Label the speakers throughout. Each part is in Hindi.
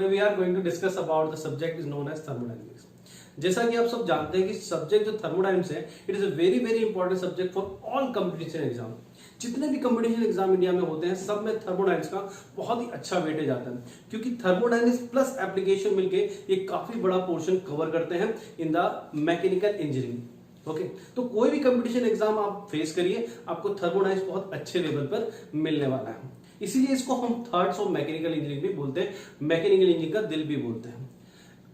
Speaker 1: we are going to discuss about the subject is known as thermodynamics. जैसा कि आप सब जानते हैं कि सब्जेक्ट जो थर्मोडायनेमिक्स है, it is a very very important subject for all competition exam. जितने भी कंपटीशन एग्जाम इंडिया में होते हैं सब में थर्मोडायनेमिक्स का बहुत ही अच्छा वेटेज आता है, क्योंकि थर्मोडायनेमिक्स प्लस एप्लीकेशन मिलके ये काफी बड़ा पोर्शन कवर करते हैं in the mechanical engineering. Okay, तो कोई भी कंपटीशन एग्जाम आप फेस करिए, आपको थर्मोडायनेमिक्स बहुत अच्छे लेवल पर मिलने वाला है। इसीलिए इसको हम थर्ड्स ऑफ मैकेनिकल इंजीनियरिंग भी बोलते हैं, मैकेनिकल इंजीनियरिंग का दिल भी बोलते हैं।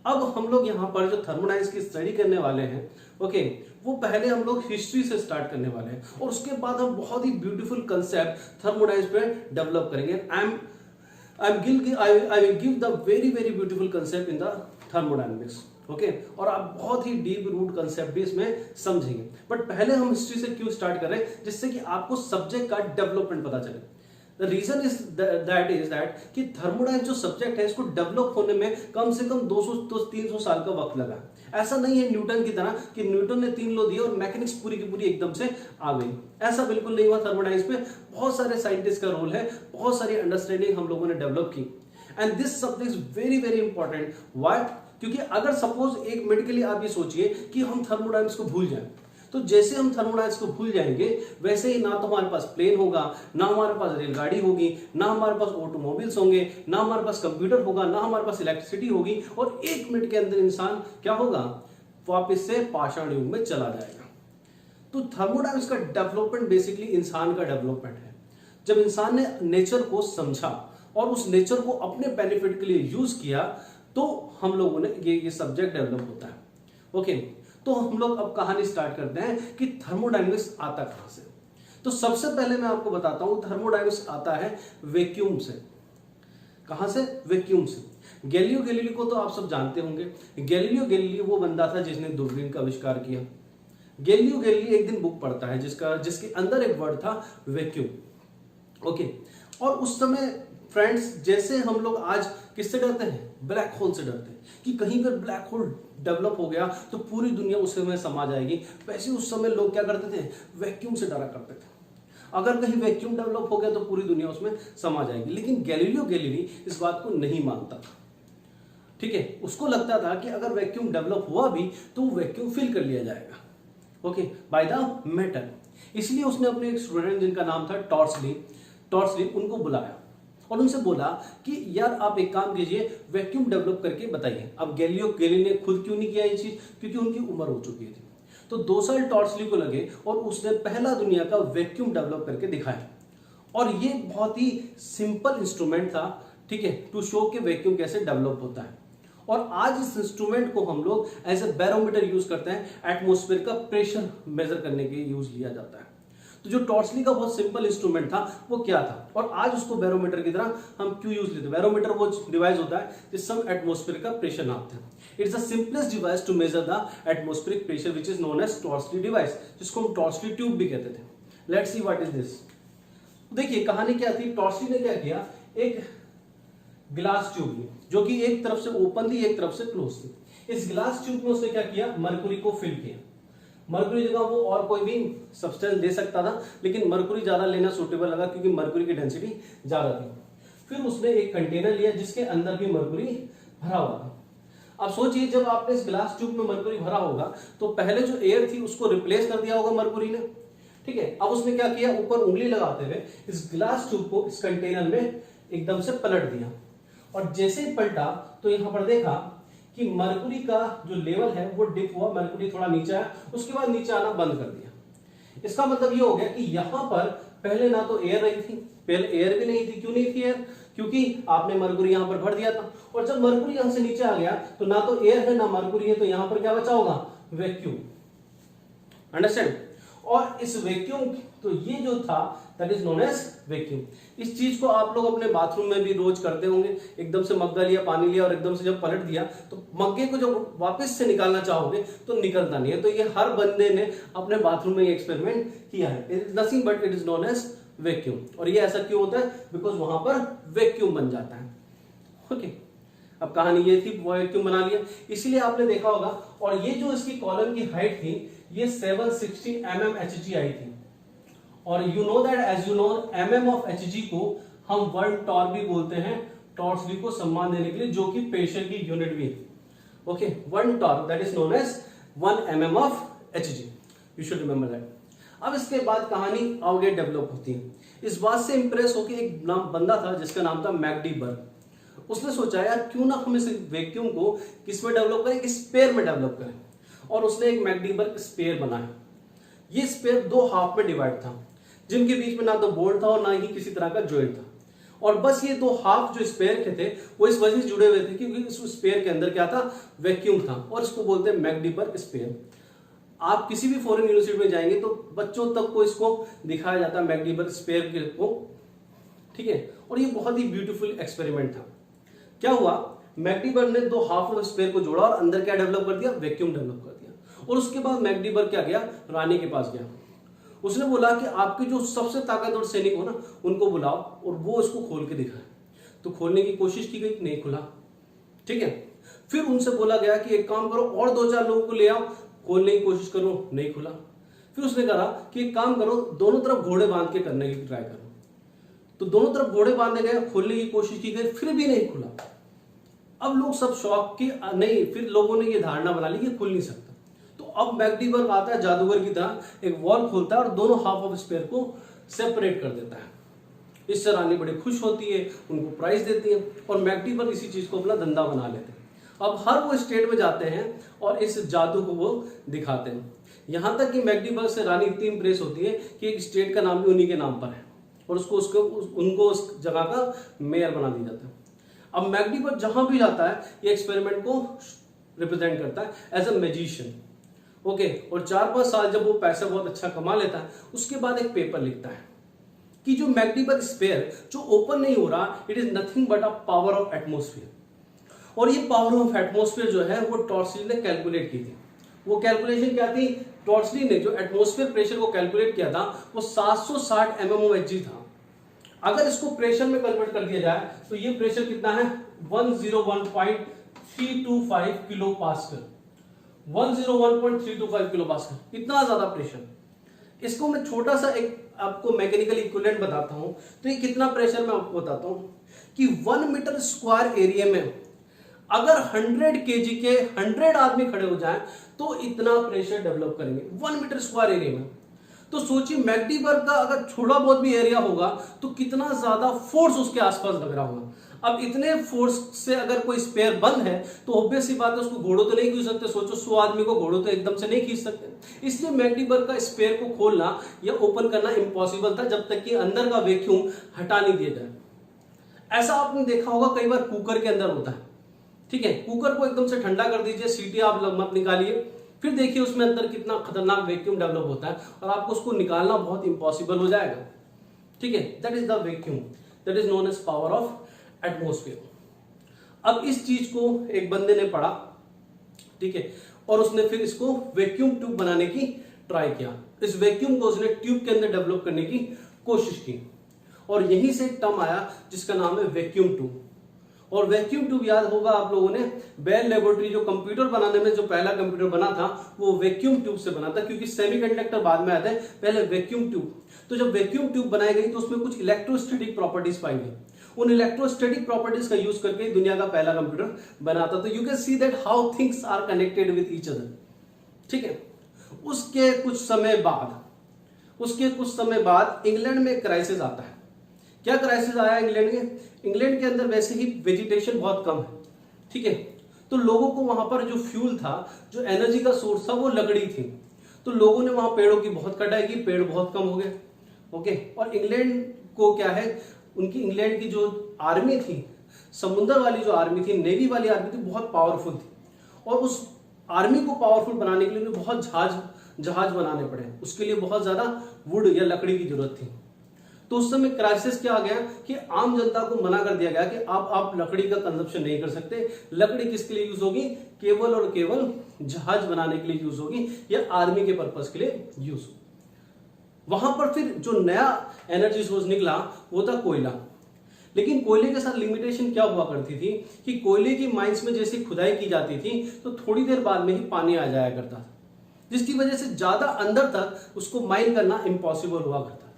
Speaker 1: अब हम लोग यहाँ पर जो थर्मोडायनेमिक्स की स्टडी करने वाले हैं, ओके, वो पहले हम लोग हिस्ट्री से स्टार्ट करने वाले हैं और उसके बाद हम बहुत ही ब्यूटीफुल कंसेप्ट थर्मोडायनेमिक्स पे डेवलप करेंगे। I will give the very very beautiful concept in the thermodynamics. Okay, और आप बहुत ही डीप रूट कंसेप्ट भी इसमें समझेंगे। बट पहले हम हिस्ट्री से क्यों स्टार्ट करें, जिससे कि आपको सब्जेक्ट का डेवलपमेंट पता चले। द रीजन इज दैट कि थर्मोडायनेमिक्स जो सब्जेक्ट है इसको डेवलप होने में कम से कम 200-300 साल का वक्त लगा। ऐसा नहीं है न्यूटन की तरह कि न्यूटन ने 3 लॉ दिए और मैकेनिक्स पूरी की पूरी एकदम से आ गई। ऐसा बिल्कुल नहीं हुआ। थर्मोडायनेमिक्स में बहुत सारे साइंटिस्ट का रोल है, बहुत सारी अंडरस्टैंडिंग हम लोगों ने डेवलप की। And this subject is very very important. Why? क्योंकि अगर सपोज एक मिनट के लिए आप ये सोचिए कि हम थर्मोडायनेमिक्स को भूल जाएं, तो जैसे हम थर्मोडायनेमिक्स को भूल जाएंगे वैसे ही ना तो हमारे पास प्लेन होगा, ना हमारे पास रेलगाड़ी होगी, ना हमारे पास ऑटोमोबाइल्स होंगे, ना हमारे पास कंप्यूटर होगा, ना हमारे पास इलेक्ट्रिसिटी होगी, और 1 मिनट के अंदर इंसान क्या होगा, वापस से पाषाण युग में चला जाएगा। तो थर्मोडायनेमिक्स का डेवलपमेंट बेसिकली इंसान का डेवलपमेंट है। जब इंसान ने नेचर को समझा और उस नेचर को अपने बेनिफिट के लिए यूज किया, तो हम लोगों ने ये सब्जेक्ट डेवलप होता है। ओके, तो हम लोग अब कहानी स्टार्ट करते हैं कि थर्मोडायनेमिक्स आता कहां से। तो सबसे पहले मैं आपको बताता हूं, थर्मोडायनेमिक्स आता है वैक्यूम से। कहां से? वैक्यूम से। गैलीलियो गैलीली को तो आप सब जानते होंगे। गैलीलियो गैलीली वो बंदा था जिसने दूरबीन का आविष्कार किया। गैलीलियो गैलीली एक दिन बुक पढ़ता है जिसके अंदर एक वर्ड था वैक्यूम। ओके, और उस समय फ्रेंड्स जैसे हम लोग आज किससे डरते हैं? ब्लैक होल से डरते हैं कि कहीं पर ब्लैक होल डेवलप हो गया तो पूरी दुनिया उस समय समा जाएगी। वैसे उस समय लोग क्या करते थे? वैक्यूम से डरा करते थे। अगर कहीं वैक्यूम डेवलप हो गया तो पूरी दुनिया उसमें समा जाएगी। लेकिन गैलीलियो गैलीली इस बात को नहीं मानता था। ठीक है, उसको लगता था कि अगर वैक्यूम डेवलप हुआ भी तो वैक्यूम फिल कर लिया जाएगा, ओके, बाय द मैटर। इसलिए उसने अपने एक स्टूडेंट जिनका नाम था टॉर्सली उनको बुलाया और उनसे बोला कि यार आप एक काम कीजिए, वैक्यूम डेवलप करके बताइए। अब गैलीलियो गैलीली ने खुद क्यों नहीं किया ये चीज? क्योंकि उनकी उम्र हो चुकी थी। तो 2 साल टॉर्सली को लगे और उसने पहला दुनिया का वैक्यूम डेवलप करके दिखाया। और ये बहुत ही सिंपल इंस्ट्रूमेंट था, ठीक है, टू शो कि वैक्यूम कैसे डेवलप होता है। और आज इस इंस्ट्रूमेंट को हम लोग एज ए बैरोमीटर यूज करते हैं, एटमॉस्फेयर का प्रेशर मेजर करने के यूज लिया जाता है। तो जो टॉर्सली का बहुत सिंपल इंस्ट्रूमेंट था वो क्या था, और आज उसको बैरोमीटर की तरह हम क्यों यूज लेते हैं? बैरोमीटर वो डिवाइस होता है जिससे हम एटमॉस्फेयर का प्रेशर नापते हैं। It's the simplest device to measure the atmospheric pressure which is known as Torricelli device, जिसको हम टॉर्सली ट्यूब भी कहते थे। Let's see what is this. देखिए कहानी क्या थी। टॉर्सली ने क्या किया, एक ग्लास ट्यूब ली जो कि एक तरफ से ओपन थी, एक तरफ से क्लोज थी। इस ग्लास ट्यूब में उसने क्या किया, मरकुरी को फिल किया। मरकुरी जगह वो और कोई भी सब्सटेंस दे सकता था, लेकिन मरकुरी ज्यादा लेना सूटेबल लगा क्योंकि मरकुरी की डेंसिटी ज्यादा थी। फिर उसने एक कंटेनर लिया जिसके अंदर भी मरकुरी भरा हुआ था। अब सोचिए, जब आपने इस ग्लास ट्यूब में मरकुरी भरा होगा तो पहले जो एयर थी उसको रिप्लेस कर दिया होगा मरकुरी ने, ठीक है। अब उसने क्या किया, ऊपर उंगली लगाते हुए इस ग्लास ट्यूब को इस कंटेनर में एकदम से पलट दिया, और जैसे ही पलटा तो यहां पर देखा कि मरकुरी का जो लेवल है वो डिप हुआ, मरकुरी थोड़ा नीचे आया, उसके बाद नीचे आना बंद कर दिया। इसका मतलब ये हो गया कि यहां पर पहले ना तो एयर रही थी, पहले एयर भी नहीं थी। क्यों नहीं थी एयर? क्योंकि आपने मरकुरी यहां पर भर दिया था, और जब मरकुरी यहां से नीचे आ गया तो ना तो एयर है ना मरकुरी है, तो यहां पर क्या बचा होगा? वैक्यूम। अंडरस्टैंड? और इस वैक्यूम, तो ये जो था that is known as vacuum. इस चीज को आप लोग अपने बाथरूम में भी रोज करते होंगे। एकदम से मग्गा लिया, पानी लिया और एकदम से जब पलट दिया तो मग्गे को जब वापस से निकालना चाहोगे तो निकलता नहीं है। तो ये हर बंदे ने अपने बाथरूम में ये एक्सपेरिमेंट किया है। It is nothing but it is known as vacuum. और ये ऐसा क्यों होता है? बिकॉज वहां पर वैक्यूम बन जाता है। ओके, अब कहानी ये थी, वैक्यूम बना लिया, इसीलिए आपने देखा होगा। और ये जो इसकी कॉलम की हाइट थी ये 760 mm Hg आई थी। और you know that as you know mm of Hg को हम 1 टॉर भी बोलते हैं, टॉर्सली को सम्मान देने के लिए, जो कि प्रेशर की यूनिट भी है। Okay, 1 torr that is known as 1 mm of Hg, you should remember that. अब इसके बाद कहानी आगे डेवलप होती है। इस बात से इंप्रेस होकर एक बंदा था जिसका नाम था मैकडी बर्ग। उसने सोचा यार क्यों ना हम इस वैक्यूम को किस में डेवलप करें, एक स्पेयर में डेवलप करें, और उसने एक मैकडी बर्ग स्पेयर बनाया। ये स्पेयर 2 हाफ में डिवाइड था, जिनके बीच में ना तो बोल्ट था और ना ही किसी तरह का जॉइंट था, और बस ये 2 हाफ जो स्पेयर के थे वो इस वजह से जुड़े हुए थे क्योंकि इस स्पेयर के अंदर क्या था, वैक्यूम था, और इसको बोलते हैं मैकडी बर्ग स्पेयर। आप किसी भी फॉरेन यूनिवर्सिटी में जाएंगे तो बच्चों तक को इसको दिखाया जाता है मैकडी बर्ग स्पेयर को, ठीक है। और ये बहुत ही ब्यूटीफुल एक्सपेरिमेंट था। क्या हुआ, मैकडी बर्ग ने 2 हाफ ऑफ स्पेयर को जोड़ा और अंदर क्या डेवलप कर दिया, वैक्यूम डेवलप कर दिया। और उसके बाद मैकडी बर्ग क्या गया, रानी के पास गया। उसने बोला कि आपके जो सबसे ताकतवर सैनिक हो ना, उनको बुलाओ और वो इसको खोल के दिखाए। तो खोलने की कोशिश की गई, नहीं खुला, ठीक है। फिर उनसे बोला गया कि एक काम करो और 2-4 लोगों को ले आओ, खोलने की कोशिश करो, नहीं खुला। फिर उसने कहा कि एक काम करो, दोनों तरफ घोड़े बांध के करने की ट्राई करो। तो दोनों तरफ घोड़े बांधे गए, खोलने की कोशिश की गई, फिर भी नहीं खुला। अब लोग सब शौक की नहीं, फिर लोगों ने ये धारणा बना ली कि खुल नहीं सकता। तो अब मैकडी बर्ग आता है जादूगर की तरह, एक वॉल खोलता है और दोनों हाफ ऑफ स्पेयर को सेपरेट कर देता है। इससे रानी बड़ी खुश होती है, उनको प्राइज देती है, और मैकडी बर्ग इसी चीज को अपना धंधा बना लेते हैं। अब हर वो स्टेट में जाते हैं और इस जादू को वो दिखाते हैं। यहां तक कि मैकडी बर्ग से रानी इतनी इंप्रेस होती है कि एक स्टेट का नाम भी उन्हीं के नाम पर है, और उनको उस जगह का मेयर बना दिया जाता है। अब मैकडी बर्ग जहां भी जाता है ये एक्सपेरिमेंट को रिप्रेजेंट करता है एज अ मैजिशियन। ओके, और 4-5 साल जब वो पैसा बहुत अच्छा कमा लेता है, उसके बाद एक पेपर लिखता है कि जो मैकडी बर्ग स्पेयर जो ओपन नहीं हो रहा, it is nothing but a power of atmosphere. और ये पावर ऑफ एटमोस्फियर जो है वो टॉर्सली ने कैलकुलेट की थी। वो कैलकुलेशन क्या थी, टॉर्सली ने जो एटमोस्फियर प्रेशर को कैलकुलेट किया था वो 760 mmHg था। अगर इसको प्रेशर में कन्वर्ट कर दिया जाए तो ये प्रेशर कितना है, 101.325 किलो पास्कल। 101.325 किलो पास्कल, इतना ज्यादा प्रेशर। इसको मैं छोटा सा एक आपको मैकेनिकल इक्विवेलेंट बताता हूं। तो ये कितना प्रेशर मैं आपको बताता हूं कि 1 मीटर स्क्वायर एरिया में अगर 100 kg के 100 आदमी खड़े हो जाएं तो इतना प्रेशर डेवलप करेंगे 1 मीटर स्क्वायर एरिया में। तो सोचिए मैकडी बर्ग का अगर थोड़ा बहुत भी एरिया होगा तो कितना ज्यादा फोर्स उसके आसपास लग रहा होगा। अब इतने फोर्स से अगर कोई स्पेयर बंद है तो ऑब्वियस सी बात है उसको घोड़ों तो नहीं खींच सकते। सोचो 100 आदमी को घोड़ों तो एकदम से नहीं खींच सकते। इसलिए मैकडी बर्ग का स्पेयर को खोलना या ओपन करना इम्पॉसिबल था जब तक कि अंदर का वैक्यूम हटा नहीं दिया जाए। ऐसा आपने देखा होगा कई बार कुकर के अंदर होता है, ठीक है। कुकर को एकदम से ठंडा कर दीजिए, सीटी आप मत निकालिए, फिर देखिए उसमें अंदर कितना खतरनाक वैक्यूम डेवलप होता है और आपको उसको निकालना बहुत इंपॉसिबल हो जाएगा, ठीक है। That is the vacuum, that is known as power of atmosphere. अब इस चीज को एक बंदे ने पढ़ा, ठीक है, और उसने फिर इसको वैक्यूम ट्यूब बनाने की ट्राई किया। इस वैक्यूम को उसने ट्यूब के अंदर डेवलप करने की कोशिश की और यहीं से एक टर्म आया जिसका नाम है वैक्यूम ट्यूब। और वैक्यूम ट्यूब याद होगा आप लोगों ने, बेल लेबोरेटरी जो कंप्यूटर बनाने में जो पहला कंप्यूटर बना था वो वैक्यूम ट्यूब से बना था, क्योंकि सेमीकंडक्टर बाद में आते हैं, पहले वैक्यूम ट्यूब। तो जब वैक्यूम ट्यूब बनाई गई तो उसमें कुछ इलेक्ट्रोस्टैटिक प्रॉपर्टीज पाई गई। उन इलेक्ट्रोस्टैटिक प्रॉपर्टीज का यूज करके दुनिया का पहला कंप्यूटर बना था। तो you can see that how things are connected with each other, ठीक है। उसके कुछ समय बाद इंग्लैंड में क्राइसिस आता है। क्या क्राइसिस आया इंग्लैंड में? इंग्लैंड के अंदर वैसे ही वेजिटेशन बहुत कम है, ठीक है। तो लोगों को वहां पर जो फ्यूल था, जो एनर्जी का सोर्स था, वो लकड़ी थी। तो लोगों ने वहां पेड़ों की बहुत कटाई की, पेड़ बहुत कम हो गए, ओके। और इंग्लैंड को क्या है, उनकी इंग्लैंड की जो आर्मी थी, समुद्र वाली जो आर्मी थी, नेवी वाली आर्मी थी, बहुत पावरफुल थी। और उस आर्मी को पावरफुल बनाने के लिए उन्हें बहुत जहाज बनाने पड़े। उसके लिए बहुत ज्यादा वुड या लकड़ी की जरूरत थी। तो उस समय क्राइसिस क्या आ गया कि आम जनता को मना कर दिया गया कि आप लकड़ी का कंजप्शन नहीं कर सकते। लकड़ी किसके लिए यूज होगी? केवल और केवल जहाज बनाने के लिए यूज होगी या आर्मी के पर्पस के लिए यूज होगी। वहां पर फिर जो नया एनर्जी सोर्स निकला वो था कोयला। लेकिन कोयले के साथ लिमिटेशन क्या हुआ करती थी कि कोयले की माइंस में जैसे खुदाई की जाती थी तो थोड़ी देर बाद में ही पानी आ जाया करता था, जिसकी वजह से ज्यादा अंदर तक उसको माइन करना इम्पॉसिबल हुआ करता।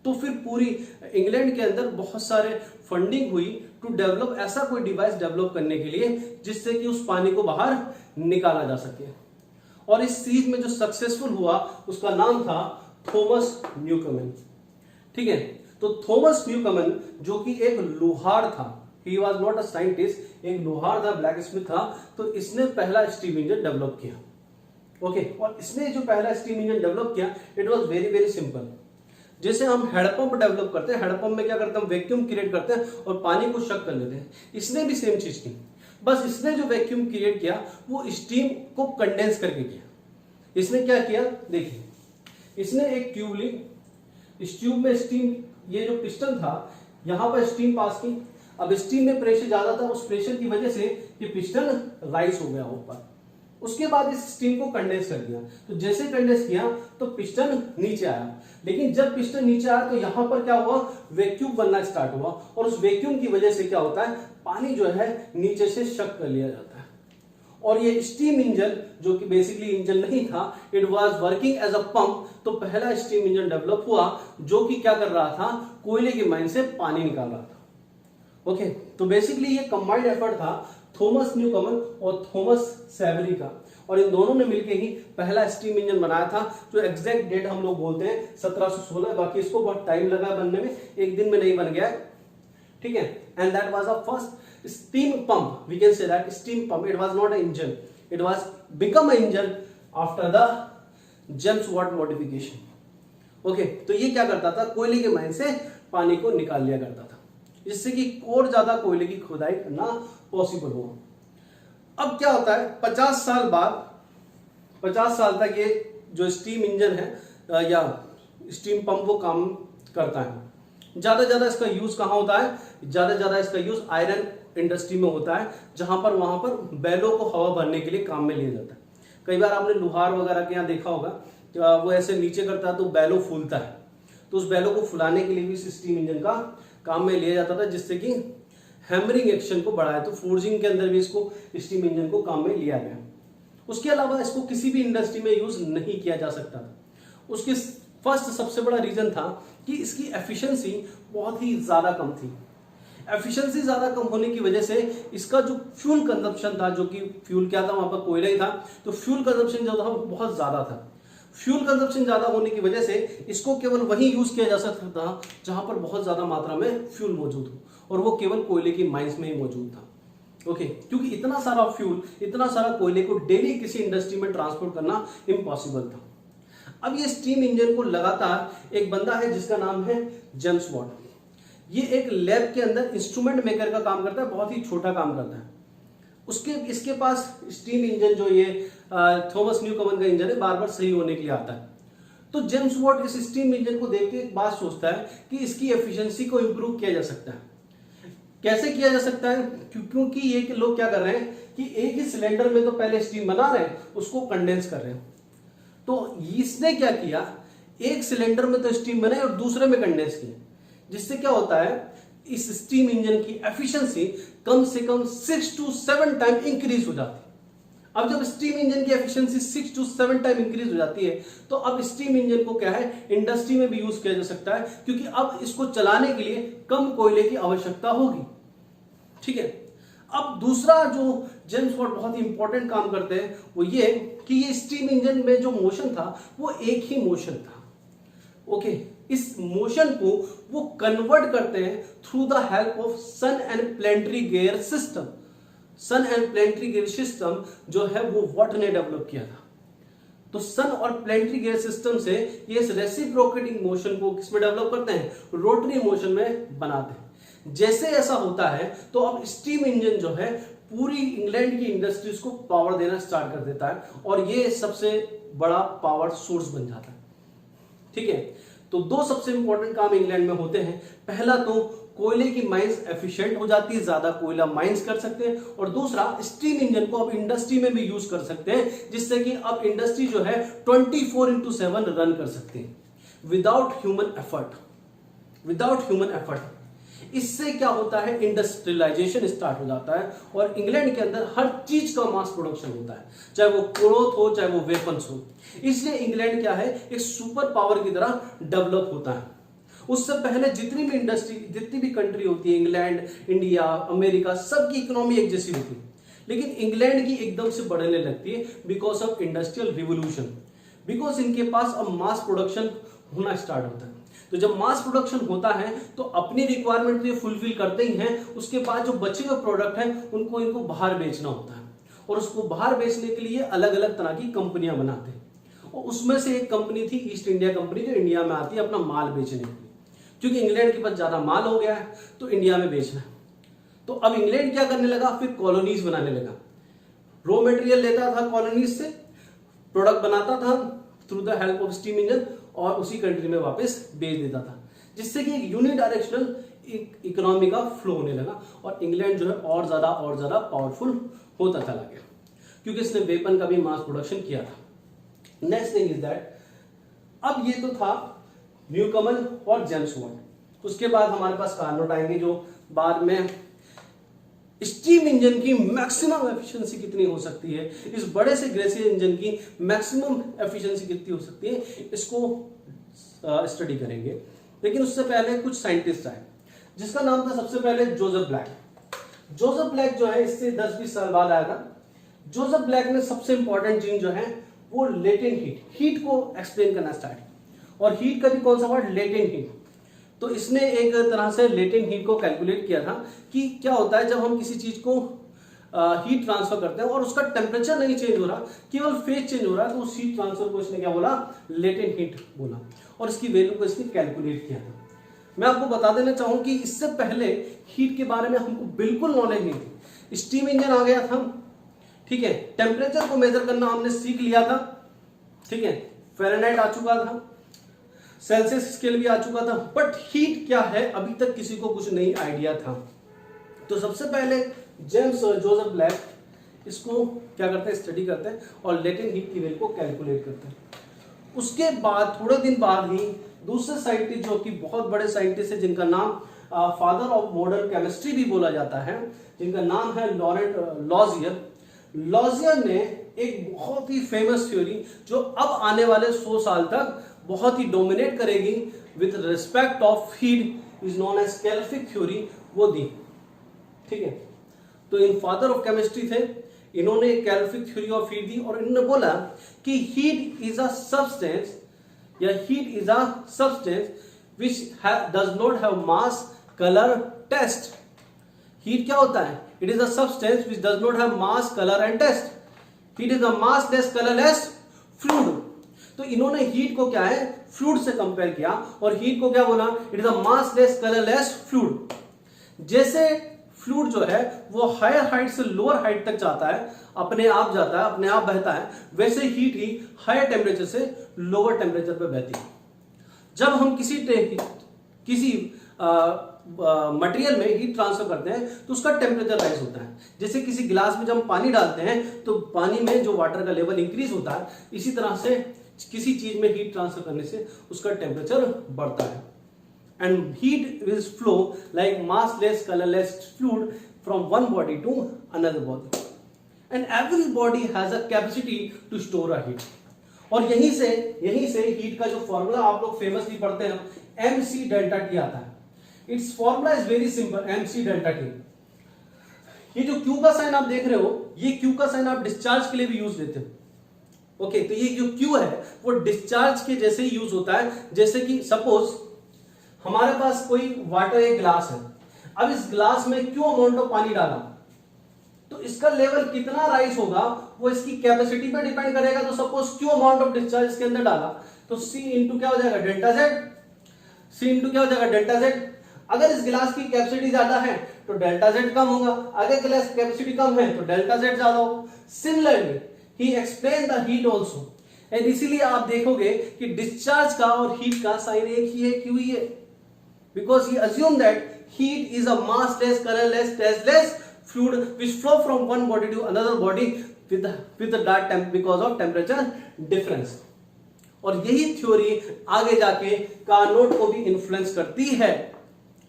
Speaker 1: तो फिर पूरी इंग्लैंड के अंदर बहुत सारे फंडिंग हुई टू डेवलप ऐसा कोई डिवाइस डेवलप करने के लिए जिससे कि उस पानी को बाहर निकाला जा सके। और इस चीज में जो सक्सेसफुल हुआ उसका नाम था थॉमस न्यूकमन। ठीक है, तो थॉमस न्यूकमन जो कि एक लोहार था, he was not a scientist, एक लोहार था, ब्लैक स्मिथ था, तो इसने पहला स्टीम इंजन डेवलप किया। ओके, और इसने जो पहला स्टीम इंजन डेवलप किया it was very very simple. जैसे हम हेडपंप डेवलप करते हैं, हेडपंप में क्या करते हैं, हम वैक्यूम क्रिएट करते हैं और पानी को शक कर लेते हैं। इसने भी सेम चीज की, बस इसने जो वैक्यूम क्रिएट किया वो स्टीम को कंडेंस करके किया। इसने क्या किया, देखिए, इसने एक ट्यूब ली, इस ट्यूब में स्टीम, ये जो पिस्टन था यहां पर स्टीम पास की। अब स्टीम में प्रेशर ज्यादा था, उस प्रेशर की वजह से ये पिस्टन राइज हो गया ऊपर। उसके बाद इस स्टीम को कंडेंस कर दिया, तो जैसे कंडेंस किया तो पिस्टन नीचे आया, लेकिन जब पिस्टन नीचे आया तो यहां पर क्या हुआ, वैक्यूम बनना स्टार्ट हुआ, और उस वैक्यूम की वजह से क्या होता है, पानी जो है नीचे से शक कर लिया जाता है। और ये स्टीम इंजन जो कि बेसिकली इंजन नहीं था, it was working as a pump. तो पहला स्टीम इंजन डेवलप हुआ जो कि क्या कर रहा था, कोयले की माइन से पानी निकाल रहा था। ओके, तो बेसिकली ये कंबाइंड एफर्ट था थॉमस न्यूकमन और थॉमस सेवरी का, और इन दोनों ने मिलकर ही पहला स्टीम इंजन बनाया था, जो एग्जैक्ट डेट हम लोग बोलते हैं 1716। बाकी इसको बहुत टाइम लगा बनने में, एक दिन में नहीं बन गया। ठीक है, and that was a first steam pump, we can say that steam pump, it was not a engine, it was become a engine after the James Watt modification. Okay, तो ये क्या करता था, कोयले के माइन से पानी को निकाल लिया करता था, जिससे कि और ज्यादा कोयले की खुदाई करना पॉसिबल हो। अब क्या होता है, 50 साल बाद, 50 साल तक ये जो स्टीम इंजन है या स्टीम पंप वो काम करता है। ज्यादा इसका यूज कहां होता है, ज्यादा इसका यूज आयरन इंडस्ट्री में होता है, जहां पर वहां पर बैलों को हवा भरने के लिए काम में लिया जाता है। कई बार आपने लोहार वगैरह के यहाँ देखा होगा, वो ऐसे नीचे करता है तो बैलों फूलता है, तो उस बैलों को फुलाने के लिए भी इस स्टीम इंजन का काम में लिया जाता था, जिससे कि हैमरिंग एक्शन को बढ़ाया। तो फोर्जिंग के अंदर भी इसको स्टीम इंजन को काम में लिया गया। उसके अलावा इसको किसी भी इंडस्ट्री में यूज नहीं किया जा सकता था। उसकी फर्स्ट सबसे बड़ा रीजन था कि इसकी एफिशिएंसी बहुत ही ज्यादा कम थी। एफिशिएंसी ज्यादा कम होने की वजह से इसका जो फ्यूल कंजप्शन था, जो कि फ्यूल क्या था, वहां पर कोयला ही था, तो फ्यूल कंजप्शन जो था वो बहुत ज्यादा था। फ्यूल कंजप्शन ज्यादा होने की वजह से इसको केवल वहीं यूज किया जा सकता था जहां पर बहुत ज्यादा मात्रा में फ्यूल मौजूद हो, और वो केवल कोयले की माइंस में ही मौजूद था। ओके, क्योंकि इतना सारा फ्यूल, इतना सारा कोयले को डेली किसी इंडस्ट्री में ट्रांसपोर्ट करना इम्पॉसिबल था। अब ये स्टीम इंजन को लगातार एक बंदा है जिसका नाम है जेम्स वॉट। ये एक लैब के अंदर इंस्ट्रूमेंट मेकर का काम करता है, बहुत ही छोटा काम करता है। इसके पास स्टीम इंजन जो ये थॉमस न्यूकमन का इंजन है, बार बार सही होने के लिए आता है। तो जेम्स वॉट इस स्टीम इंजन को देख के एक बात सोचता है कि इसकी एफिशिएंसी को इंप्रूव किया जा सकता है। कैसे किया जा सकता है, क्योंकि ये कि लोग क्या कर रहे हैं कि एक ही सिलेंडर में तो पहले स्टीम बना रहे हैं, उसको कंडेंस कर रहे हैं। तो इसने क्या किया, एक सिलेंडर में तो स्टीम बनाई और दूसरे में कंडेंस किया, जिससे क्या होता है, इस स्टीम इंजन की एफिशिएंसी कम से कम 6 to 7 टाइम इंक्रीज हो जाती है। अब जब स्टीम इंजन की एफिशिएंसी 6 to 7 टाइम इंक्रीज हो जाती है, तो अब स्टीम इंजन को क्या है, इंडस्ट्री में भी यूज किया जा सकता है, क्योंकि अब इसको चलाने के लिए कम कोयले की आवश्यकता होगी। ठीक है, अब दूसरा जो जेम्स वॉट बहुत ही इंपॉर्टेंट काम करते हैं वो ये कि ये स्टीम इंजन में जो मोशन था वो एक ही मोशन था। ओके, इस मोशन को वो कन्वर्ट करते हैं through the help of sun and planetary gear system. Sun and planetary gear system जो है वो वॉट ने डेवलप किया था। तो सन और प्लेनेटरी गियर सिस्टम से ये इस रेसिप्रोकेटिंग मोशन को किसमें डेवलप करते हैं, रोटरी मोशन में बनाते हैं। जैसे ऐसा होता है तो अब स्टीम इंजन जो है पूरी इंग्लैंड की इंडस्ट्रीज को पावर देना स्टार्ट कर देता है, और ये सबसे बड़ा पावर सोर्स बन जाता है। ठीक है, तो दो सबसे इंपॉर्टेंट काम इंग्लैंड में होते हैं। पहला तो कोयले की माइंस एफिशिएंट हो जाती है, ज्यादा कोयला माइंस कर सकते हैं, और दूसरा स्टीम इंजन को अब इंडस्ट्री में भी यूज कर सकते हैं, जिससे कि अब इंडस्ट्री जो है 24/7 रन कर सकते हैं विदाउट ह्यूमन एफर्ट। इससे क्या होता है, इंडस्ट्रियलाइजेशन स्टार्ट हो जाता है, और इंग्लैंड के अंदर हर चीज का मास प्रोडक्शन होता है, चाहे वो क्लॉथ हो, चाहे वो वेपन्स हो। इसलिए इंग्लैंड क्या है, एक सुपर पावर की तरह डेवलप होता है। उससे पहले जितनी भी इंडस्ट्री, जितनी भी कंट्री होती है, इंग्लैंड, इंडिया, अमेरिका, सबकी इकोनॉमी एक जैसी होती है, लेकिन इंग्लैंड की एकदम से बढ़ने लगती है because of industrial revolution, because इनके पास अब मास प्रोडक्शन होना स्टार्ट होता है। तो जब मास प्रोडक्शन होता है तो अपनी रिक्वायरमेंट ये फुलफिल करते ही हैं, उसके बाद जो बचे हुए प्रोडक्ट हैं उनको इनको बाहर बेचना होता है, और उसको बाहर बेचने के लिए अलग अलग तरह की कंपनियां बनाते हैं। और उसमें से एक कंपनी थी ईस्ट इंडिया कंपनी, जो इंडिया में आती है अपना माल बेचने के लिए, क्योंकि इंग्लैंड के पास ज्यादा माल हो गया है तो इंडिया में बेचना है। तो अब इंग्लैंड क्या करने लगा, फिर कॉलोनीज बनाने लगा, रॉ मटेरियल लेता था कॉलोनीज से, प्रोडक्ट बनाता था through the help of steam engine, और उसी कंट्री में वापस बेच देता था, जिससे कि एक यूनिडायरेक्शनल इकोनॉमी का फ्लो होने लगा, और इंग्लैंड जो है और ज्यादा पावरफुल होता चला गया, क्योंकि इसने वेपन का भी मास प्रोडक्शन किया था। नेक्स्ट थिंग इज दैट, अब ये तो था न्यूकमन और जेम्स वाट। उसके बाद हमारे पास कार्नोट आएंगे, जो बाद में स्टीम इंजन की मैक्सिमम एफिशिएंसी कितनी हो सकती है, इस बड़े से ग्रेसियर इंजन की मैक्सिमम एफिशिएंसी कितनी हो सकती है, इसको स्टडी करेंगे। लेकिन उससे पहले कुछ साइंटिस्ट आए, जिसका नाम था सबसे पहले जोसेफ ब्लैक। जोसेफ ब्लैक जो है इससे 10-20 साल बाद आया था। जोसेफ ब्लैक ने सबसे इंपॉर्टेंट चीज जो है वो लेटेंट हीट को एक्सप्लेन करना स्टार्ट किया। और हीट का भी कौन सा वर्ड, लेटेंट हीट। तो इसने एक तरह से लेटेंट हीट को कैलकुलेट किया था कि क्या होता है जब हम किसी चीज को हीट ट्रांसफर करते हैं और उसका टेम्परेचर नहीं चेंज हो रहा, केवल फेज चेंज हो रहा है, तो उस हीट ट्रांसफर को इसने क्या बोला, लेटेंट हीट बोला, और इसकी वैल्यू को इसने कैलकुलेट किया था। मैं आपको बता देना चाहूं कि इससे पहले हीट के बारे में हमको बिल्कुल नॉलेज नहीं थी। स्टीम इंजन आ गया था, ठीक है, टेम्परेचर को मेजर करना हमने सीख लिया था, ठीक है, फ़ारेनहाइट आ चुका था, सेल्सियस स्केल भी आ चुका था, बट हीट क्या है अभी तक किसी को कुछ नहीं आइडिया था। तो सबसे पहले जेम्स जोसेफ ब्लैक इसको क्या करते हैं, स्टडी करते हैं और लेटेंट हीट की वैल्यू को कैलकुलेट करते हैं। उसके बाद थोड़े दिन बाद ही दूसरे साइंटिस्ट, जो कि बहुत बड़े साइंटिस्ट है, जिनका नाम फादर ऑफ मॉडर्न केमिस्ट्री भी बोला जाता है, जिनका नाम है लॉरेंट लॉजियर। लॉजियर ने एक बहुत ही फेमस थ्योरी, जो अब आने वाले 100 साल तक बहुत ही डोमिनेट करेगी with respect of heat, is known as caloric theory, वो दी, ठीक है। तो इन फादर ऑफ केमिस्ट्री थे, इन्होंने कैल्फिक थ्योरी ऑफ हीट दी, और इन्होंने बोला कि हीट इज अ सब्सटेंस, या heat is a substance which does not have mass, colour, taste. Heat क्या होता है, it is a substance which does not have mass, colour and taste. Heat is a massless, colourless fluid. तो इन्होंने हीट को क्या है, फ्लूइड से कंपेयर किया, और हीट को क्या बोला, it is a massless, colourless fluid. जैसे फ्लूइड जो है वो हायर हाइट से लोअर हाइट तक जाता है, अपने आप जाता है, अपने आप बहता है, वैसे हीट ही हायर टेम्परेचर से लोअर टेम्परेचर पर बहती है। जब हम किसी मटेरियल में हीट ट्रांसफर करते हैं तो उसका टेम्परेचर राइज होता है। जैसे किसी गिलास में जब हम पानी डालते हैं तो पानी में जो वाटर का लेवल इंक्रीज होता है, इसी तरह से किसी चीज में हीट ट्रांसफर करने से उसका टेम्परेचर बढ़ता है। And heat will flow like massless, colorless fluid from one body to another body. And every body has a capacity to store a heat. और यहीं से हीट का जो फॉर्मूला आप लोग फेमसली पढ़ते हैं, mc डेल्टा टी आता है। It's formula is very simple, mc delta T. ये जो Q का साइन आप देख रहे हो, ये Q का साइन आप डिस्चार्ज के लिए भी यूज लेते हो। ओके, तो ये जो Q है वो डिस्चार्ज के जैसे ही यूज होता है। जैसे कि सपोज हमारे पास कोई वाटर एक ग्लास है, अब इस ग्लास में क्यों अमाउंट ऑफ पानी डाला, तो इसका लेवल कितना राइज होगा वो इसकी कैपेसिटी पे डिपेंड करेगा। तो सपोज क्यों अमाउंट ऑफ डिस्चार्ज इसके अंदर डाला, तो C इंटू क्या हो जाएगा, डेल्टा जेड। C इंटू क्या हो जाएगा, डेल्टा जेड। अगर इस गिलास की कैपेसिटी ज्यादा है तो डेल्टा जेड कम होगा, अगर गिलास की कैपेसिटी कम है तो डेल्टा जेड ज्यादा होगा। Similarly he explain the heat also, and इसीलिए आप देखोगे कि डिस्चार्ज का और हीट का साइन एक ही है, क्यों ही है, because he assumed that heat is a massless, colorless, tasteless fluid which flow from one body to another body with the dark because of temperature difference. और यही थ्योरी आगे जाके कार्नोट को भी इन्फ्लुएंस करती है,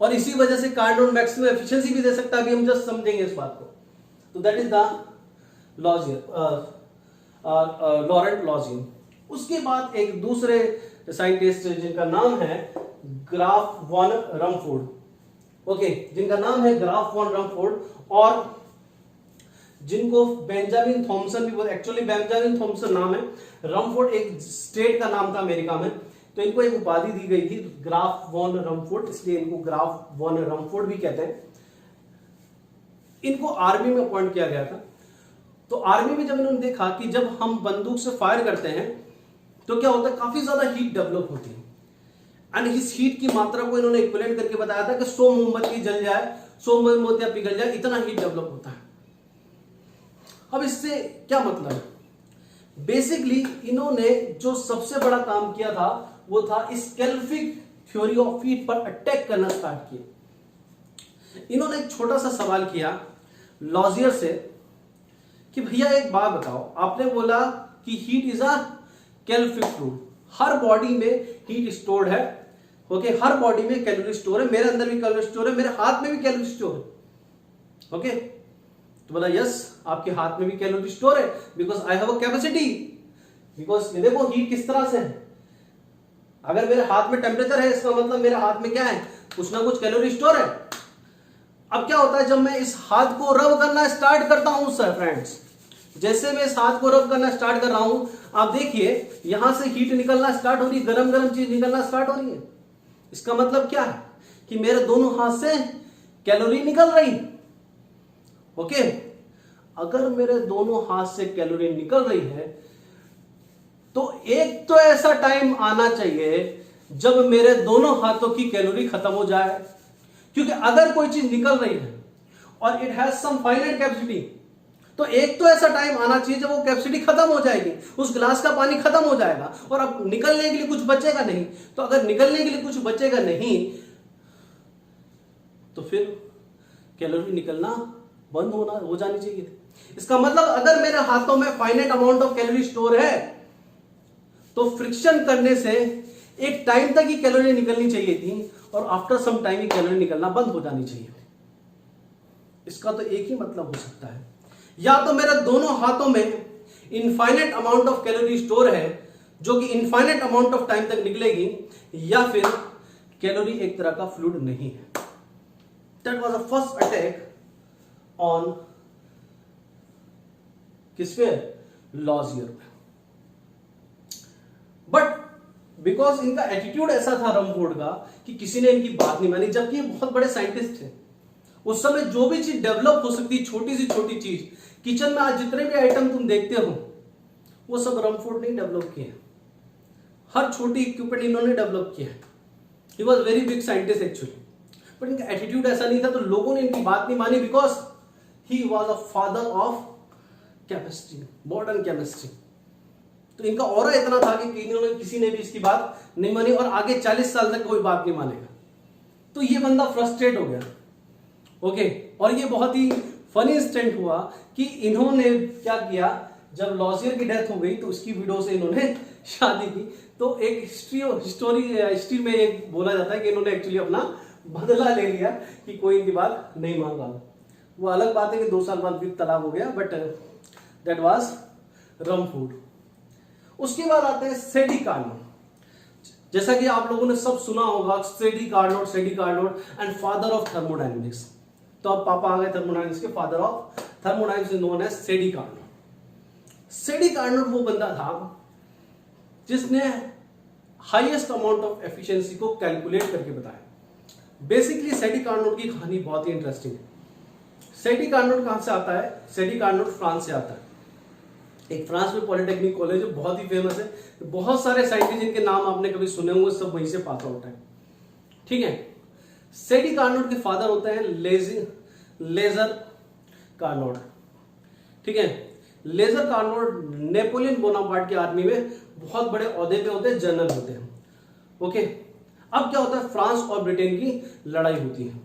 Speaker 1: और इसी वजह से कार्नोट मैक्सिमम एफिशिएंसी भी दे सकता है। अभी हम जस्ट समझेंगे इस बात को। तो दैट इज द लॉरेंट लॉजियर। उसके बाद एक दूसरे साइंटिस्ट जिनका नाम है ग्राफ वॉन रमफोर्ड, ओके, जिनका नाम है ग्राफ वॉन रमफोर्ड, और जिनको बेंजामिन थॉमसन भी बोलते, एक्चुअली बेंजामिन थॉमसन नाम है, रमफोर्ड एक स्टेट का नाम था अमेरिका में, तो इनको एक उपाधि दी गई थी ग्राफ वॉन रमफोर्ड, इसलिए इनको ग्राफ वॉन रमफोर्ड भी कहते हैं। इनको आर्मी में अपॉइंट किया गया था। तो आर्मी में जब इन्होंने देखा कि जब हम बंदूक से फायर करते हैं तो क्या होता है, काफी ज्यादा हीट डेवलप होती है, एंड इस हीट की मात्रा को इन्होंने इक्विवेलेंट करके बताया था कि 100 मोमबत्ती जल जाए, 100 मोमबत्तियां पिघल जाए, इतना हीट डेवलप होता है। अब इससे क्या मतलब है, बेसिकली इन्होंने जो सबसे बड़ा काम किया था वो था स्केल्फिक थ्योरी ऑफ हीट पर अटैक करना स्टार्ट किया। इन्होंने एक छोटा सा सवाल किया लॉजियर से कि भैया एक बात बताओ, आपने बोला कि heat is a calorific fluid, her body में हीट स्टोर्ड है, ओके, हर बॉडी में कैलोरी स्टोर है, मेरे अंदर भी कैलोरी स्टोर है, मेरे हाथ में भी कैलोरी स्टोर है, ओके, तो बोला यस, आपके हाथ में भी कैलोरी स्टोर है, because I have a capacity, because ये देखो हीट किस तरह से है, अगर मेरे हाथ में टेम्परेचर है इसका मतलब मेरे हाथ में क्या है, कुछ ना कुछ कैलोरी स्टोर है। अब क्या होता है, जब मैं इस हाथ को रब करना स्टार्ट करता हूं सर फ्रेंड्स, जैसे मैं इस हाथ को रब करना स्टार्ट कर रहा हूं, आप देखिए यहां से हीट निकलना स्टार्ट हो रही है, गरम गरम चीज निकलना स्टार्ट हो रही है। इसका मतलब क्या है कि मेरे दोनों हाथ से कैलोरी निकल रही, ओके। अगर मेरे दोनों हाथ से कैलोरी निकल रही है तो एक तो ऐसा टाइम आना चाहिए जब मेरे दोनों हाथों की कैलोरी खत्म हो जाए, क्योंकि अगर कोई चीज निकल रही है और it has some finite capacity, तो एक तो ऐसा टाइम आना चाहिए जब वो कैपेसिटी खत्म हो जाएगी, उस गिलास का पानी खत्म हो जाएगा और अब निकलने के लिए कुछ बचेगा नहीं। तो अगर निकलने के लिए कुछ बचेगा नहीं तो फिर कैलोरी निकलना बंद हो जानी चाहिए। इसका मतलब अगर मेरे हाथों में finite amount of calorie store है तो फ्रिक्शन करने से एक टाइम तक ही कैलोरी निकलनी चाहिए थी और आफ्टर सम टाइम ही कैलोरी निकलना बंद हो जानी चाहिए। इसका तो एक ही मतलब हो सकता है, या तो मेरे दोनों हाथों में infinite amount of calorie store है जो कि इनफाइनाइट अमाउंट ऑफ टाइम तक निकलेगी, या फिर कैलोरी एक तरह का फ्लूइड नहीं है। That was the first attack on किस पे, लॉजियर पे। बट बिकॉज इनका एटीट्यूड ऐसा था रमफोर्ड का कि किसी ने इनकी बात नहीं मानी, जबकि ये बहुत बड़े साइंटिस्ट थे। उस समय जो भी चीज डेवलप हो सकती, छोटी से छोटी चीज, किचन में आज जितने भी आइटम तुम देखते हो वो सब रमफोर्ड ने डेवलप किए। हर छोटी इक्विपमेंट इन्होंने डेवलप किया। He was very big scientist actually, but इनका एटीट्यूड ऐसा नहीं था, तो लोगों ने इनकी बात नहीं मानी because he was a father of chemistry, modern chemistry. तो इनका ऑरा इतना था कि किसी ने भी इसकी बात नहीं मानी और आगे 40 साल तक कोई बात नहीं मानेगा। तो ये बंदा फ्रस्ट्रेट हो गया, ओके। और ये बहुत ही फनी इंसिडेंट हुआ कि इन्होंने क्या किया, जब लॉजियर की डेथ हो गई तो उसकी विडो से इन्होंने शादी की। तो एक हिस्ट्री में एक बोला जाता है कि इन्होंने एक्चुअली अपना बदला ले लिया कि कोई इनकी बात नहीं मान रहा। वो अलग बात है कि 2 साल बाद फिर तलाक हो गया, बट दैट वाज रमफोर्ड। उसके बाद आते हैं सेडी कार्नोट। जैसा कि आप लोगों ने सब सुना होगा, Sadi Carnot and father of thermodynamics. तो अब पापा आ गए थर्मोडायनेमिक्स के, father of thermodynamics is known as Sadi Carnot. Sadi Carnot वो बंदा था जिसने हाईएस्ट अमाउंट ऑफ एफिशिएंसी को कैलकुलेट करके बताया। बेसिकली सेडी कार्नोट की कहानी बहुत ही इंटरेस्टिंग है। सेडी कार्नोट कहां से आता है? सेडी कार्नोट फ्रांस से आता है। एक फ्रांस में पॉलिटेक्निक कॉलेज है, बहुत ही फेमस है। बहुत सारे साइंटिस्ट जिनके नाम आपने कभी सुने होंगे सब वहीं से पास आउट है, ठीक है। सेडी कार्नोट के फादर होते हैं लेजर कार्नोट, ठीक है। लेजर कार्नोट नेपोलियन बोनापार्ट की आर्मी में बहुत बड़े ओहदे पे होते हैं, जनरल होते हैं, ओके। अब क्या होता है, फ्रांस और ब्रिटेन की लड़ाई होती है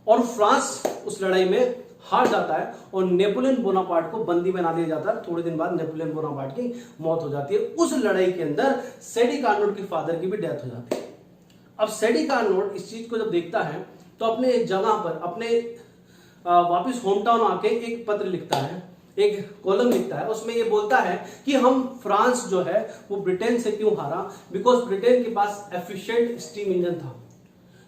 Speaker 1: और फ्रांस उस लड़ाई में हार जाता है और नेपोलियन बोनापार्ट को बंदी बना दिया जाता है। थोड़े दिन बाद नेपोलियन बोनापार्ट की मौत हो जाती है। उस लड़ाई के अंदर सेडी कार्नोट के फादर की भी डेथ हो जाती है। अब सेडी कार्नोट इस चीज को जब देखता है तो अपने जगह पर, अपने वापस होम टाउन आके एक पत्र लिखता है, एक कॉलम लिखता है। उसमें ये बोलता है कि हम फ्रांस जो है वो ब्रिटेन से क्यों हारा, बिकॉज ब्रिटेन के पास एफिशिएंट स्टीम इंजन था,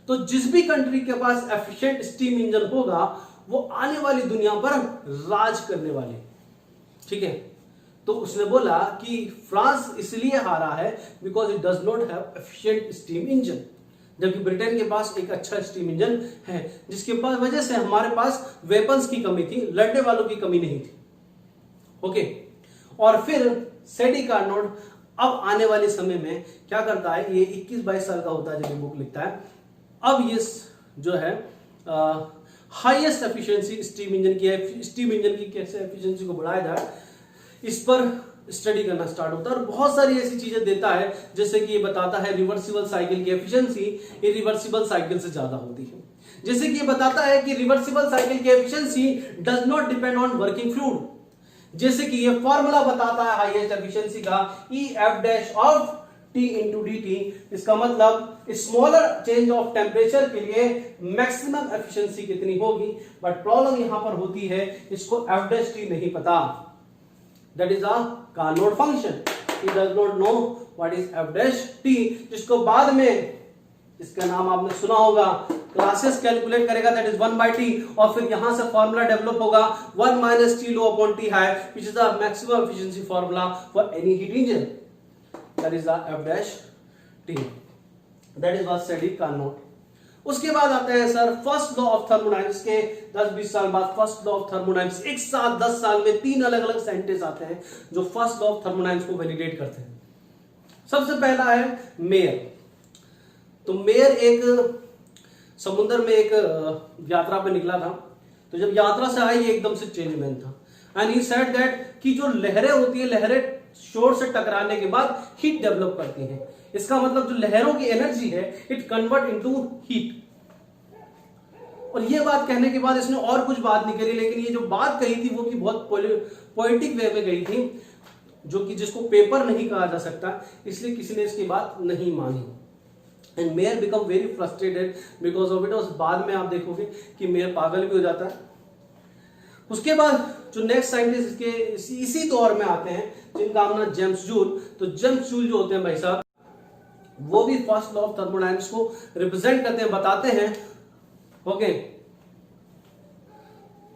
Speaker 1: तो जिस भी कंट्री के पास एफिशिएंट स्टीम इंजन होगा वो आने वाली दुनिया पर राज करने वाले, ठीक है। तो उसने बोला कि फ्रांस इसलिए हारा है because it does not have efficient steam engine, जबकि ब्रिटेन के पास एक अच्छा स्टीम इंजन है, जिसके पास वजह से हमारे पास वेपन्स की कमी थी, लड़ने वालों की कमी नहीं थी। ओके, और फिर सेडी कार्नोट अब आने वाले समय में क्या करता है, ये 21-22 साल का होता है जब ये बुक लिखता है। अब ये जो है हाईएस्ट एफिशिएंसी स्टीम इंजन की है, स्टीम इंजन की कैसे एफिशिएंसी को बढ़ाया जाए इस पर स्टडी करना स्टार्ट होता है, और बहुत सारी ऐसी चीजें देता है, जैसे कि ये बताता है रिवर्सिबल साइकिल की एफिशिएंसी इरिवर्सिबल साइकिल से ज्यादा होती है। जैसे कि ये बताता है कि रिवर्सिबल साइकिल की efficiency does not depend on working fluid, जैसे कि ये फॉर्मूला बताता है हाईएस्ट एफिशिएंसी का EF' of T into dt। इसका मतलब स्मॉलर चेंज ऑफ टेम्परेचर के लिए मैक्सिमम एफिशिएंसी कितनी होगी, बट प्रॉब्लम यहां पर होती है इसको F' नहीं पता, that is a Carnot function, he does not know what is F', जिसको बाद में इसका नाम आपने सुना होगा, क्लासेस कैलकुलेट करेगा, दैट इज 1/T, और फिर यहां से फॉर्मूला डेवलप होगा 1 - T low upon T high, which is the maximum efficiency formula for any heat engine, that is the F', that is what Sadi Carnot। उसके बाद आते हैं sir first law of thermodynamics के 10-20 साल बाद फर्स्ट लॉ ऑफ थर्मोडायनामिक्स, एक साथ 10 साल में 3 अलग अलग साइंटिस्ट आते हैं जो फर्स्ट लॉ ऑफ थर्मोडायनामिक्स को वैलिडेट करते हैं। सबसे पहला है मेयर। तो मेयर एक समुद्र में एक यात्रा पे निकला था, तो जब यात्रा से आई ये एकदम से चेंजमैन था, एंड ही सेड दैट कि जो लहरें होती है, लहरें शोर से टकराने के बाद हीट डेवलप करती हैं। इसका मतलब जो लहरों की एनर्जी है इट कन्वर्ट इनटू हीट। और ये बात कहने के बाद इसने और कुछ बात नहीं करी, लेकिन ये जो बात कही थी वो भी बहुत पोएटिक वे में गई थी, जो कि जिसको पेपर नहीं कहा जा सकता, इसलिए किसी ने इसकी बात नहीं मानी। And mayor become very frustrated because of it. और बाद में आप देखोगे कि मेयर पागल भी हो जाता है। उसके बाद जो नेक्स्ट साइंटिस्ट इसके इसी दौर में आते हैं जिनका नाम जेम्स जूल। तो जेम्स जूल जो होते हैं भाई साहब, वो भी फर्स्ट लॉ ऑफ थर्मोडायनामिक्स को रिप्रेजेंट करते हैं, बताते हैं। ओके,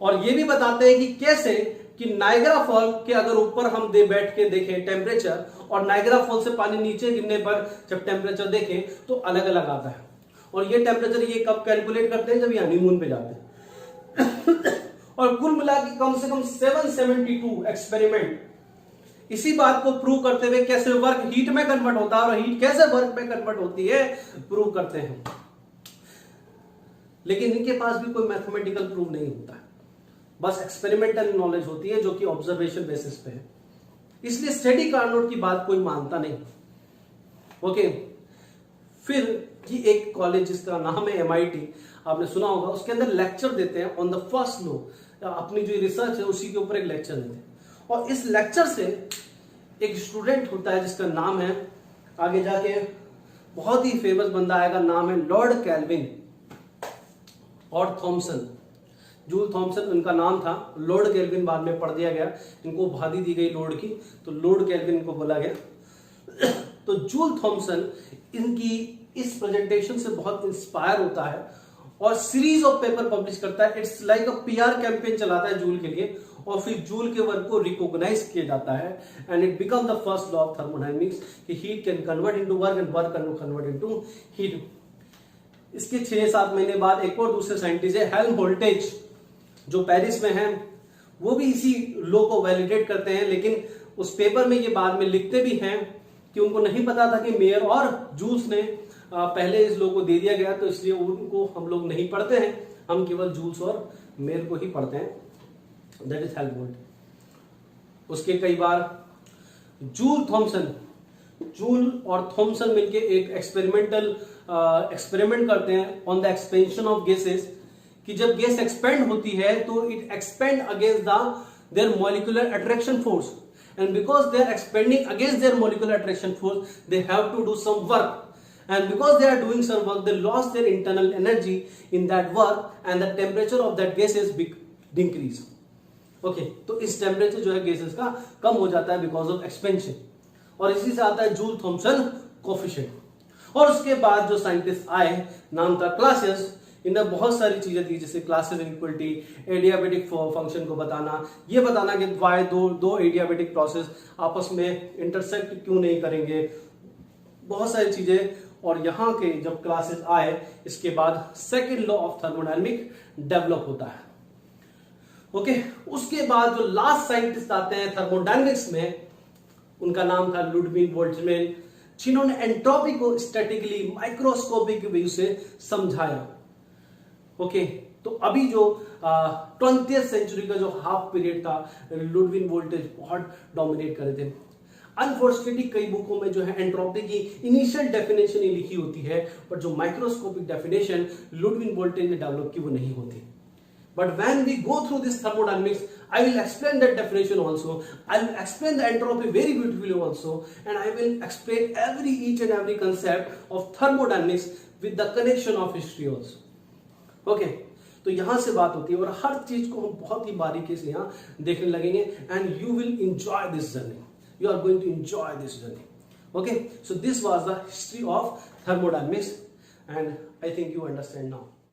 Speaker 1: और ये भी बताते हैं कि कैसे कि नायग्रा फॉल के अगर ऊपर हम बैठ के देखें टेम्परेचर, और नायग्रा फॉल से पानी नीचे गिरने पर जब टेम्परेचर देखें तो अलग अलग आता है। और ये टेम्परेचर ये कब कैलकुलेट करते हैं, जब ये हनीमून पे जाते हैं। और कुल मिला के कम से कम 772 एक्सपेरिमेंट इसी बात को प्रूव करते हुए कैसे वर्क हीट में कन्वर्ट होता है और हीट कैसे वर्क में कन्वर्ट होती है प्रूव करते हैं। लेकिन इनके पास भी कोई मैथमेटिकल प्रूफ नहीं होता है, बस एक्सपेरिमेंटल नॉलेज होती है जो कि ऑब्जर्वेशन बेसिस पे है। इसलिए स्टेडी कार्नोट की बात कोई मानता नहीं। ओके, फिर कि एक कॉलेज जिसका नाम है MIT, आपने सुना होगा, उसके अंदर लेक्चर देते हैं ऑन द फर्स्ट लॉ। अपनी जो रिसर्च है उसी के ऊपर एक लेक्चर देते हैं, और इस लेक्चर से एक स्टूडेंट होता है जिसका नाम है, आगे जाके बहुत ही फेमस बंदा आएगा, नाम है लॉर्ड कैल्विन और थॉमसन। जूल थॉमसन उनका नाम था, लॉर्ड कैल्विन बाद में पढ़ दिया गया, इनको उपाधि दी गई लॉर्ड की, तो लॉर्ड कैल्विन इनको बोला गया। तो जूल थॉमसन इनकी इस प्रेजेंटेशन से बहुत इंस्पायर होता है और सीरीज ऑफ पेपर पब्लिश करता है। It's like a PR campaign चलाता है जूल के लिए, और फिर जूल के वर्क को रिकॉग्नाइज किया जाता है, and it become the first law of thermodynamics कि heat can convert into work and work can convert into heat. इसके 6-7 महीने बाद एक और दूसरे साइंटिस्ट है हेल्महोल्ट्ज, जो पेरिस में है, वो भी इसी लॉ को वैलिडेट करते हैं। लेकिन उस पेपर में ये बाद में लिखते भी हैं कि उनको नहीं पता था कि मेयर और जूल्स ने पहले इस लॉ को दे दिया गया, तो इसलिए उनको हम लोग नहीं पढ़ते हैं, हम केवल जूल्स और मेयर को ही पढ़ते हैं, दैट इज हेल्महोल्ट्ज। उसके कई बार जूल और थॉमसन मिलके एक एक्सपेरिमेंट करते हैं on the expansion of gases, कि जब गैस एक्सपेंड होती है तो it expand against their molecular attraction force, and because they are expanding against their molecular attraction force they have to do some work, and because they are doing some work they lost their internal energy in that work and the temperature of that gases decrease. Okay, तो इस टेम्परेचर जो है गैसेस का कम हो जाता है बिकॉज ऑफ एक्सपेंशन, और इसी से आता है जूल थॉमसन कोफिशिएंट। और उसके बाद जो साइंटिस्ट आए, नाम था क्लासेस। इन्हें बहुत सारी चीजें दी, जैसे क्लासेस इक्वलिटी, एडियाबेटिक फंक्शन को बताना, ये बताना कि वाई दो एडियाबेटिक प्रोसेस आपस में इंटरसेक्ट क्यों नहीं करेंगे, बहुत सारी चीजें। और यहां के जब क्लासेस आए, इसके बाद second law of thermodynamic develop होता है। ओके, उसके बाद जो लास्ट साइंटिस्ट आते हैं थर्मोडायनेमिक्स में, उनका नाम था लुडविग बोल्ट्जमैन, जिन्होंने एंट्रोपी को स्टैटिकली माइक्रोस्कोपिक व्यू से समझाया। ओके, तो अभी जो 20th सेंचुरी का जो हाफ पीरियड था, लुडविग वोल्टेज बहुत डोमिनेट कर रहे थे। अनफॉर्चुनेटली कई बुकों में जो है एंट्रोपी की इनिशियल डेफिनेशन ही लिखी होती है, पर जो माइक्रोस्कोपिक डेफिनेशन लुडविग वोल्टेज ने डेवलप की वो नहीं होती। But when we go through this thermodynamics, I will explain that definition also. I will explain the entropy very beautifully also, and I will explain each and every concept of thermodynamics with the connection of history also. Okay, तो यहां से बात होती है और हर चीज को हम बहुत ही बारीकी से यहाँ देखने लगेंगे, and you will enjoy this journey. You are going to enjoy this journey. Okay, so this was the history of thermodynamics, and I think you understand now.